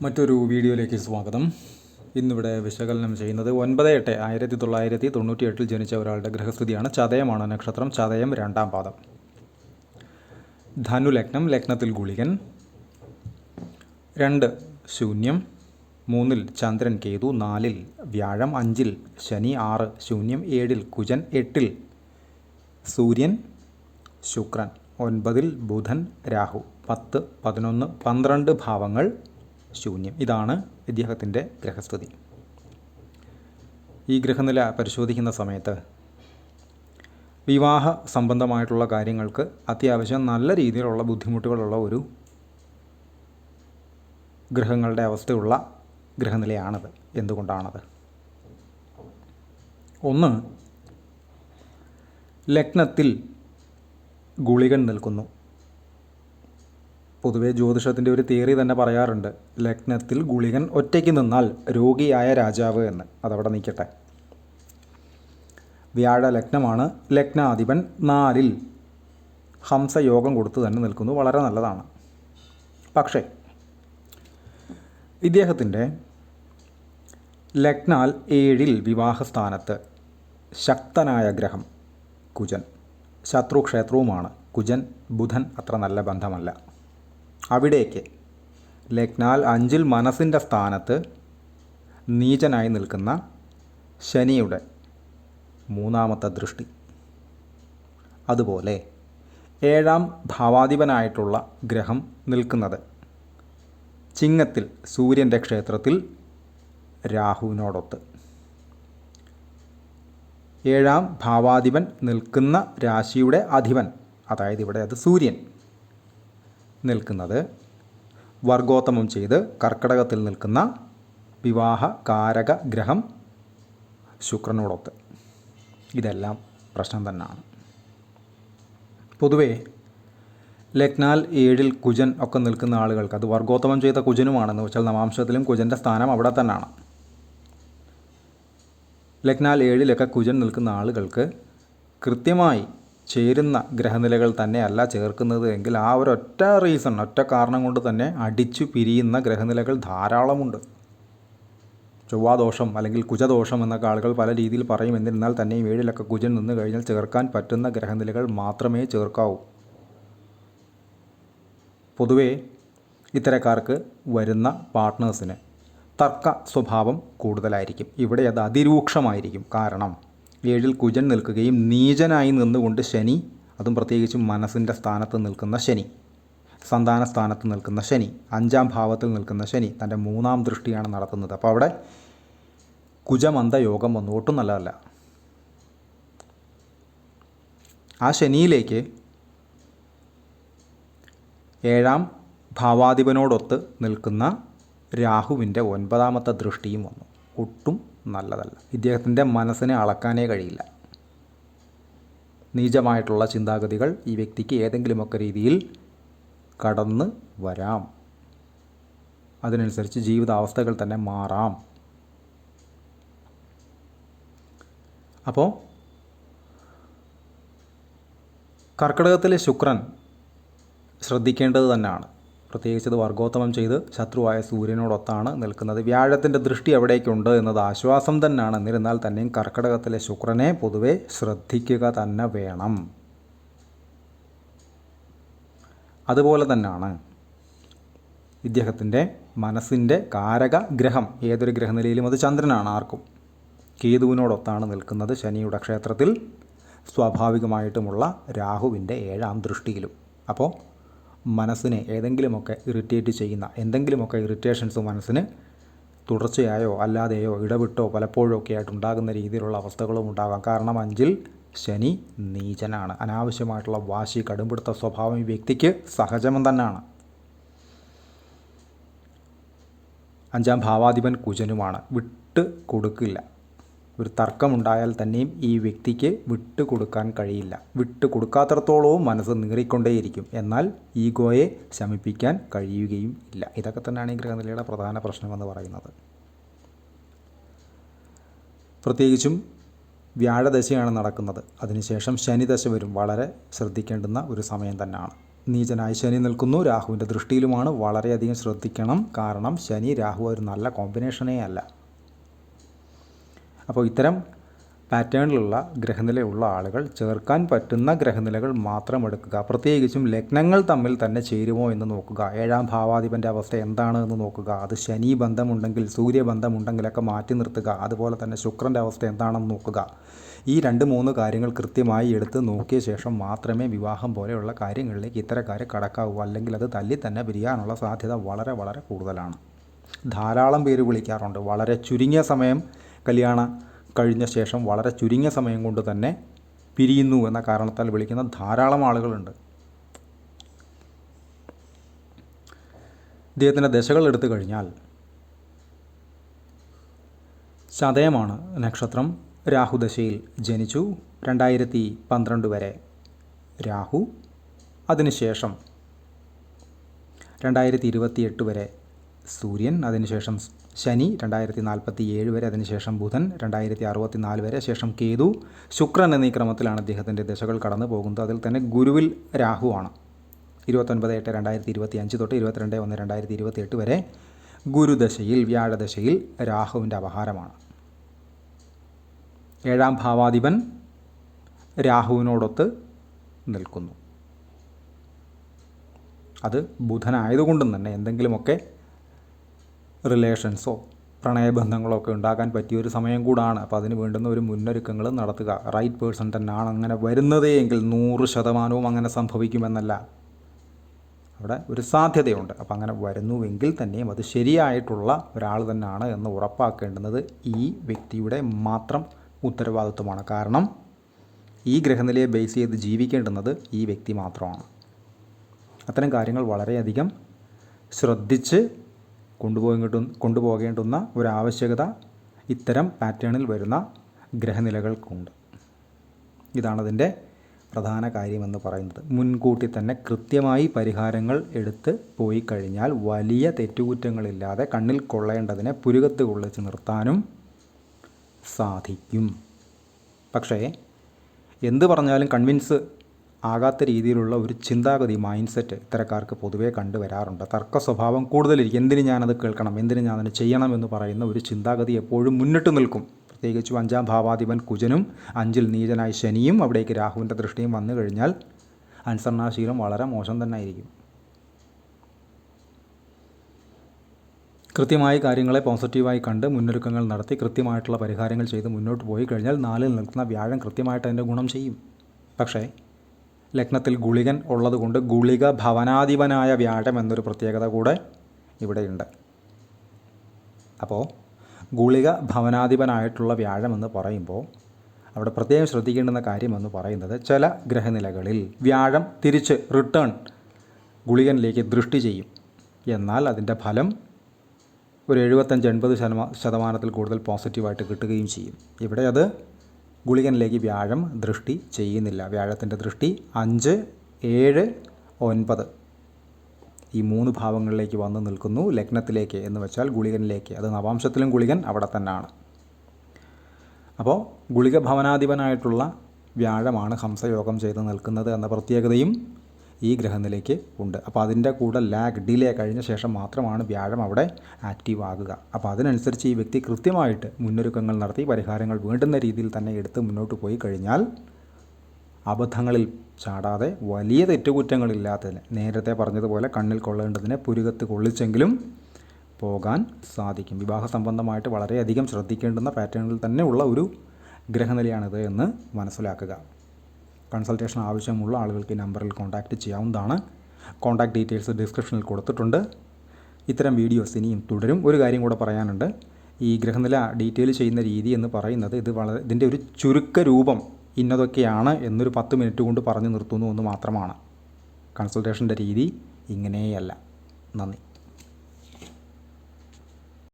മറ്റൊരു വീഡിയോയിലേക്ക് സ്വാഗതം. ഇന്നിവിടെ വിശകലനം ചെയ്യുന്നത് 9/8/1998 ജനിച്ച ഒരാളുടെ ഗ്രഹസ്ഥിതിയാണ്. ചതയമാണ് നക്ഷത്രം. ചതയം 2-ാം പാദം. ധനുലഗ്നം. ലഗ്നത്തിൽ ഗുളികൻ. 2 ശൂന്യം. 3-ൽ ചന്ദ്രൻ കേതു. 4-ൽ വ്യാഴം. 5-ൽ ശനി. 6 ശൂന്യം. 7-ൽ കുജൻ. 8-ൽ സൂര്യൻ ശുക്രൻ. 9-ൽ ബുധൻ രാഹു. 10, 11, 12 ഭാവങ്ങൾ ശൂന്യം. ഇതാണ് ഇദ്ദേഹത്തിൻ്റെ ഗ്രഹസ്ഥിതി. ഈ ഗ്രഹനില പരിശോധിക്കുന്ന സമയത്ത് വിവാഹ സംബന്ധമായിട്ടുള്ള കാര്യങ്ങൾക്ക് അത്യാവശ്യം നല്ല രീതിയിലുള്ള ബുദ്ധിമുട്ടുകളുള്ള ഒരു ഗ്രഹങ്ങളുടെ അവസ്ഥയുള്ള ഗ്രഹനിലയാണത്. എന്തുകൊണ്ടാണത്? ഒന്ന്, ലഗ്നത്തിൽ ഗുളികൻ നിൽക്കുന്നു. പൊതുവെ ജ്യോതിഷത്തിൻ്റെ ഒരു തിയറി തന്നെ പറയാറുണ്ട്, ലഗ്നത്തിൽ ഗുളികൻ ഒറ്റയ്ക്ക് നിന്നാൽ രോഗിയായ രാജാവ് എന്ന്. അതവിടെ നിൽക്കട്ടെ. വ്യാഴ ലഗ്നമാണ്. ലഗ്നാധിപൻ 4-ൽ ഹംസയോഗം കൊടുത്ത് തന്നെ നിൽക്കുന്നു. വളരെ നല്ലതാണ്. പക്ഷേ ഇദ്ദേഹത്തിൻ്റെ ലഗ്നാൽ 7-ൽ വിവാഹസ്ഥാനത്ത് ശക്തനായ ഗ്രഹം കുജൻ. ശത്രുക്ഷേത്രവുമാണ് കുജൻ. ബുധൻ അത്ര നല്ല ബന്ധമല്ല. അവിടേക്ക് ലഗ്നാൽ 5-ൽ മനസ്സിൻ്റെ സ്ഥാനത്ത് നീചനായി നിൽക്കുന്ന ശനിയുടെ 3-ാമത്തെ ദൃഷ്ടി. അതുപോലെ 7-ാം ഭാവാധിപനായിട്ടുള്ള ഗ്രഹം നിൽക്കുന്നത് ചിങ്ങത്തിൽ സൂര്യൻ്റെ ക്ഷേത്രത്തിൽ രാഹുവിനോടൊത്ത്. 7-ാം ഭാവാധിപൻ നിൽക്കുന്ന രാശിയുടെ അധിപൻ, അതായത് ഇവിടെ അത് സൂര്യൻ നിൽക്കുന്നത് വർഗോത്തമം ചെയ്ത് കർക്കടകത്തിൽ നിൽക്കുന്ന വിവാഹ കാരക ഗ്രഹം ശുക്രനോടൊത്ത്. ഇതെല്ലാം പ്രശ്നം തന്നെയാണ്. പൊതുവേ ലഗ്നാൽ 7-ൽ കുജൻ ഒക്കെ നിൽക്കുന്ന ആളുകൾക്ക്, അത് വർഗോത്തമം ചെയ്ത കുജനുമാണെന്ന് വെച്ചാൽ നവാംശത്തിലും കുജൻ്റെ സ്ഥാനം അവിടെ തന്നെയാണ്. ലഗ്നാൽ 7-ലൊക്കെ കുജൻ നിൽക്കുന്ന ആളുകൾക്ക് കൃത്യമായി ചേരുന്ന ഗ്രഹനിലകൾ തന്നെയല്ല ചേർക്കുന്നത് എങ്കിൽ ആ ഒരൊറ്റ റീസൺ, ഒറ്റ കാരണം കൊണ്ട് തന്നെ അടിച്ചു പിരിയുന്ന ഗ്രഹനിലകൾ ധാരാളമുണ്ട്. ചൊവ്വാദോഷം അല്ലെങ്കിൽ കുജദോഷം എന്നൊക്കെ ആളുകൾ പല രീതിയിൽ പറയും. എന്നിരുന്നാൽ തന്നെയും 7-ലൊക്കെ കുജൻ നിന്ന് കഴിഞ്ഞാൽ ചേർക്കാൻ പറ്റുന്ന ഗ്രഹനിലകൾ മാത്രമേ ചേർക്കാവൂ. പൊതുവേ ഇത്തരക്കാർക്ക് വരുന്ന പാർട്ട്നേഴ്സിന് തർക്ക സ്വഭാവം കൂടുതലായിരിക്കും. ഇവിടെ അത് അതിരൂക്ഷമായിരിക്കും. കാരണം 7-ൽ കുജൻ നിൽക്കുകയും നീചനായി നിന്നുകൊണ്ട് ശനി, അതും പ്രത്യേകിച്ചും മനസ്സിൻ്റെ സ്ഥാനത്ത് നിൽക്കുന്ന ശനി, സന്താന സ്ഥാനത്ത് നിൽക്കുന്ന ശനി, 5-ാം ഭാവത്തിൽ നിൽക്കുന്ന ശനി തൻ്റെ 3-ാം ദൃഷ്ടിയാണ് നടത്തുന്നത്. അപ്പോൾ അവിടെ കുജമന്ത യോഗം വന്നു. ഒട്ടും നല്ലതല്ല. ആ ശനിയിലേക്ക് 7-ാം ഭാവാധിപനോടൊത്ത് നിൽക്കുന്ന രാഹുവിൻ്റെ 9-ാമത്തെ ദൃഷ്ടിയും വന്നു. ഒട്ടും നല്ലതല്ല. ഇദ്ദേഹത്തിൻ്റെ മനസ്സിനെ അളക്കാനേ കഴിയില്ല. നീചമായിട്ടുള്ള ചിന്താഗതികൾ ഈ വ്യക്തിക്ക് ഏതെങ്കിലുമൊക്കെ രീതിയിൽ കടന്ന് വരാം. അതിനനുസരിച്ച് ജീവിതാവസ്ഥകൾ തന്നെ മാറാം. അപ്പോൾ കർക്കിടകത്തിലെ ശുക്രൻ ശ്രദ്ധിക്കേണ്ടത് തന്നെയാണ്. പ്രത്യേകിച്ച് ഇത് വർഗോത്തമം ചെയ്ത് ശത്രുവായ സൂര്യനോടൊത്താണ് നിൽക്കുന്നത്. വ്യാഴത്തിൻ്റെ ദൃഷ്ടി എവിടേക്കുണ്ട് എന്നത് ആശ്വാസം തന്നെയാണ്. എന്നിരുന്നാൽ തന്നെയും കർക്കിടകത്തിലെ ശുക്രനെ പൊതുവെ ശ്രദ്ധിക്കുക തന്നെ വേണം. അതുപോലെ തന്നെയാണ് ഇദ്ദേഹത്തിൻ്റെ മനസ്സിൻ്റെ കാരക ഗ്രഹം ഏതൊരു ഗ്രഹനിലയിലും അത് ചന്ദ്രനാണ്. ആർക്കും കേതുവിനോടൊത്താണ് നിൽക്കുന്നത് ശനിയുടെ ക്ഷേത്രത്തിൽ, സ്വാഭാവികമായിട്ടുമുള്ള രാഹുവിൻ്റെ 7-ാം ദൃഷ്ടിയിലും. അപ്പോൾ മനസ്സിനെ ഏതെങ്കിലുമൊക്കെ ഇറിറ്റേറ്റ് ചെയ്യുന്ന എന്തെങ്കിലുമൊക്കെ ഇറിറ്റേഷൻസ് മനസ്സിന് തുടർച്ചയായോ അല്ലാതെയോ ഇടവിട്ടോ പലപ്പോഴും ഒക്കെ ആയിട്ട് ഉണ്ടാകുന്ന രീതിയിലുള്ള അവസ്ഥകളും ഉണ്ടാകാം. കാരണം 5-ൽ ശനി നീചനാണ്. അനാവശ്യമായിട്ടുള്ള വാശി, കടുംപിടുത്ത സ്വഭാവം ഈ വ്യക്തിക്ക് സഹജം തന്നെയാണ്. 5-ാം ഭാവാധിപൻ കുജനുമാണ്. വിട്ട് കൊടുക്കില്ല. ഒരു തർക്കമുണ്ടായാൽ തന്നെയും ഈ വ്യക്തിക്ക് വിട്ട് കൊടുക്കാൻ കഴിയില്ല. വിട്ട് കൊടുക്കാത്തടത്തോളവും മനസ്സ് നീറിക്കൊണ്ടേയിരിക്കും. എന്നാൽ ഈഗോയെ ശമിപ്പിക്കാൻ കഴിയുകയും ഇല്ല. ഇതൊക്കെ തന്നെയാണ് ഈ ഗ്രഹനിലയുടെ പ്രധാന പ്രശ്നമെന്ന് പറയുന്നത്. പ്രത്യേകിച്ചും വ്യാഴദശയാണ് നടക്കുന്നത്. അതിനുശേഷം ശനിദശ വരും. വളരെ ശ്രദ്ധിക്കേണ്ടുന്ന ഒരു സമയം തന്നെയാണ്. നീചനായി ശനി നിൽക്കുന്നു, രാഹുവിൻ്റെ ദൃഷ്ടിയിലുമാണ്. വളരെയധികം ശ്രദ്ധിക്കണം, കാരണം ശനി രാഹു ഒരു നല്ല കോമ്പിനേഷനേ അല്ല. അപ്പോൾ ഇത്തരം പാറ്റേണിലുള്ള ഗ്രഹനിലയുള്ള ആളുകൾ ചേർക്കാൻ പറ്റുന്ന ഗ്രഹനിലകൾ മാത്രം എടുക്കുക. പ്രത്യേകിച്ചും ലഗ്നങ്ങൾ തമ്മിൽ തന്നെ ചേരുമോ എന്ന് നോക്കുക. 7ാം ഭാവാധിപൻ്റെ അവസ്ഥ എന്താണ് എന്ന് നോക്കുക. അത് ശനി ബന്ധമുണ്ടെങ്കിൽ, സൂര്യബന്ധമുണ്ടെങ്കിലൊക്കെ മാറ്റി നിർത്തുക. അതുപോലെ തന്നെ ശുക്രൻ്റെ അവസ്ഥ എന്താണെന്ന് നോക്കുക. ഈ 2-3 കാര്യങ്ങൾ കൃത്യമായി എടുത്ത് നോക്കിയ ശേഷം മാത്രമേ വിവാഹം പോലെയുള്ള കാര്യങ്ങളിലേക്ക് ഇത്തരക്കാരെ കടക്കാവൂ. അല്ലെങ്കിൽ അത് തല്ലി തന്നെ പിരിയാനുള്ള സാധ്യത വളരെ വളരെ കൂടുതലാണ്. ധാരാളം പേര് വിളിക്കാറുണ്ട്. വളരെ ചുരുങ്ങിയ സമയം കല്യാണം കഴിഞ്ഞ ശേഷം വളരെ ചുരുങ്ങിയ സമയം കൊണ്ട് തന്നെ പിരിയുന്നു എന്ന കാരണത്താൽ വിളിക്കുന്ന ധാരാളം ആളുകളുണ്ട്. ഇദ്ദേഹത്തിൻ്റെ ദശകൾ എടുത്തു കഴിഞ്ഞാൽ ചതയമാണ് നക്ഷത്രം. രാഹുദശയിൽ ജനിച്ചു. 2012 വരെ രാഹു, അതിനുശേഷം 2028 വരെ സൂര്യൻ, അതിനുശേഷം ശനി 2047 വരെ, അതിനുശേഷം ബുധൻ 2064 വരെ, ശേഷം കേതു, ശുക്രൻ എന്നീ ക്രമത്തിലാണ് അദ്ദേഹത്തിൻ്റെ ദശകൾ കടന്നു പോകുന്നത്. അതിൽ തന്നെ ഗുരുവിൽ രാഹുവാണ്. 29/8/2025 തൊട്ട് 22/1/2028 വരെ ഗുരുദശയിൽ, വ്യാഴദശയിൽ രാഹുവിൻ്റെ അപഹാരമാണ്. 7ാം ഭാവാധിപൻ രാഹുവിനോടൊത്ത് നിൽക്കുന്നു. അത് ബുധനായതുകൊണ്ടും തന്നെ എന്തെങ്കിലുമൊക്കെ റിലേഷൻസോ പ്രണയബന്ധങ്ങളോ ഒക്കെ ഉണ്ടാകാൻ പറ്റിയൊരു സമയം കൂടാണ്. അപ്പോൾ അതിന് വേണ്ടുന്ന ഒരു മുന്നൊരുക്കങ്ങൾ നടത്തുക. റൈറ്റ് പേഴ്സൺ തന്നെയാണ് അങ്ങനെ വരുന്നതേ എങ്കിൽ 100% അങ്ങനെ സംഭവിക്കുമെന്നല്ല, അവിടെ ഒരു സാധ്യതയുണ്ട്. അപ്പോൾ അങ്ങനെ വരുന്നുവെങ്കിൽ തന്നെയും അത് ശരിയായിട്ടുള്ള ഒരാൾ തന്നെയാണ് എന്ന് ഉറപ്പാക്കേണ്ടുന്നത് ഈ വ്യക്തിയുടെ മാത്രം ഉത്തരവാദിത്വമാണ്. കാരണം ഈ ഗ്രഹനിലയെ ബേസ് ചെയ്ത് ജീവിക്കേണ്ടുന്നത് ഈ വ്യക്തി മാത്രമാണ്. അത്തരം കാര്യങ്ങൾ വളരെയധികം ശ്രദ്ധിച്ച് കൊണ്ടുപോകേണ്ടുന്ന ഒരാവശ്യകത ഇത്തരം പാറ്റേണിൽ വരുന്ന ഗ്രഹനിലകൾക്കുണ്ട്. ഇതാണതിൻ്റെ പ്രധാന കാര്യമെന്ന് പറയുന്നത്. മുൻകൂട്ടി തന്നെ കൃത്യമായി പരിഹാരങ്ങൾ എടുത്ത് പോയി കഴിഞ്ഞാൽ വലിയ തെറ്റുകുറ്റങ്ങളില്ലാതെ കണ്ണിൽ കൊള്ളേണ്ടതിനെ പുരുകത്ത് കൊള്ളിച്ച് നിർത്താനും സാധിക്കും. പക്ഷേ എന്ത് പറഞ്ഞാലും കൺവിൻസ് ആകാത്ത രീതിയിലുള്ള ഒരു ചിന്താഗതി, മൈൻഡ് സെറ്റ് ഇത്തരക്കാർക്ക് പൊതുവേ കണ്ടുവരാറുണ്ട്. തർക്ക സ്വഭാവം കൂടുതലിരിക്കും. എന്തിന് ഞാനത് കേൾക്കണം, എന്തിന് ഞാനത് ചെയ്യണം എന്ന് പറയുന്ന ഒരു ചിന്താഗതി എപ്പോഴും മുന്നിട്ട് നിൽക്കും. പ്രത്യേകിച്ചും 5ാം ഭാവാധിപൻ കുജനും 5ൽ നീചനായി ശനിയും അവിടേക്ക് രാഹുവിൻ്റെ ദൃഷ്ടിയും വന്നു കഴിഞ്ഞാൽ അനുസരണാശീലം വളരെ മോശം തന്നെ ആയിരിക്കും. കൃത്യമായി കാര്യങ്ങളെ പോസിറ്റീവായി കണ്ട് മുന്നൊരുക്കങ്ങൾ നടത്തി കൃത്യമായിട്ടുള്ള പരിഹാരങ്ങൾ ചെയ്ത് മുന്നോട്ട് പോയി കഴിഞ്ഞാൽ 4ൽ നിൽക്കുന്ന വ്യാഴം കൃത്യമായിട്ട് അതിൻ്റെ ഗുണം ചെയ്യും. പക്ഷേ ലഗ്നത്തിൽ ഗുളികൻ ഉള്ളതുകൊണ്ട് ഗുളിക ഭവനാധിപനായ വ്യാഴം എന്നൊരു പ്രത്യേകത കൂടെ ഇവിടെയുണ്ട്. അപ്പോൾ ഗുളിക ഭവനാധിപനായിട്ടുള്ള വ്യാഴം എന്ന് പറയുമ്പോൾ അവിടെ പ്രത്യേകം ശ്രദ്ധിക്കേണ്ടുന്ന കാര്യമെന്ന് പറയുന്നത്, ചില ഗ്രഹനിലകളിൽ വ്യാഴം തിരിച്ച് റിട്ടേൺ ഗുളികനിലേക്ക് ദൃഷ്ടി ചെയ്യും. എന്നാൽ അതിൻ്റെ ഫലം ഒരു 75-80% കൂടുതൽ പോസിറ്റീവായിട്ട് കിട്ടുകയും ചെയ്യും. ഇവിടെ അത് ഗുളികനിലേക്ക് വ്യാഴം ദൃഷ്ടി ചെയ്യുന്നില്ല. വ്യാഴത്തിൻ്റെ ദൃഷ്ടി 5, 7, 9 ഈ 3 ഭാവങ്ങളിലേക്ക് വന്ന് നിൽക്കുന്നു. ലഗ്നത്തിലേക്ക് എന്ന് വെച്ചാൽ ഗുളികനിലേക്ക്. അത് നവാംശത്തിലും ഗുളികൻ അവിടെ തന്നെയാണ്. അപ്പോൾ ഗുളിക ഭവനാധിപനായിട്ടുള്ള വ്യാഴമാണ് ഹംസയോഗം ചെയ്ത് നിൽക്കുന്നത് എന്ന പ്രത്യേകതയും ഈ ഗ്രഹനിലയ്ക്ക് ഉണ്ട്. അപ്പോൾ അതിൻ്റെ കൂടെ ഡിലേ കഴിഞ്ഞ ശേഷം മാത്രമാണ് വ്യാഴം അവിടെ ആക്റ്റീവ് ആകുക. അപ്പോൾ അതിനനുസരിച്ച് ഈ വ്യക്തി കൃത്യമായിട്ട് മുന്നൊരുക്കങ്ങൾ നടത്തി പരിഹാരങ്ങൾ വേണ്ടുന്ന രീതിയിൽ തന്നെ എടുത്ത് മുന്നോട്ട് പോയി കഴിഞ്ഞാൽ അബദ്ധങ്ങളിൽ ചാടാതെ വലിയ തെറ്റുകുറ്റങ്ങളില്ലാത്തതിന്, നേരത്തെ പറഞ്ഞതുപോലെ കണ്ണിൽ കൊള്ളേണ്ടതിനെ പുരുകത്ത് കൊള്ളിച്ചെങ്കിലും പോകാൻ സാധിക്കും. വിവാഹ സംബന്ധമായിട്ട് വളരെയധികം ശ്രദ്ധിക്കേണ്ടുന്ന പാറ്റേണിൽ തന്നെ ഉള്ള ഒരു ഗ്രഹനിലയാണിത് എന്ന് മനസ്സിലാക്കുക. കൺസൾട്ടേഷൻ ആവശ്യമുള്ള ആളുകൾക്ക് ഈ നമ്പറിൽ കോൺടാക്റ്റ് ചെയ്യാവുന്നതാണ്. കോൺടാക്റ്റ് ഡീറ്റെയിൽസ് ഡിസ്ക്രിപ്ഷനിൽ കൊടുത്തിട്ടുണ്ട്. ഇത്തരം വീഡിയോസ് ഇനിയും തുടരും. ഒരു കാര്യം കൂടെ പറയാനുണ്ട്. ഈ ഗ്രഹനില ഡീറ്റെയിൽ ചെയ്യുന്ന രീതി എന്ന് പറയുന്നത് ഇതിൻ്റെ ഒരു ചുരുക്ക രൂപം ഇന്നതൊക്കെയാണ് എന്നൊരു 10 മിനിറ്റ് കൊണ്ട് പറഞ്ഞു നിർത്തുന്നു എന്ന് മാത്രമാണ്. കൺസൾട്ടേഷൻ്റെ രീതി ഇങ്ങനെയല്ല. നന്ദി.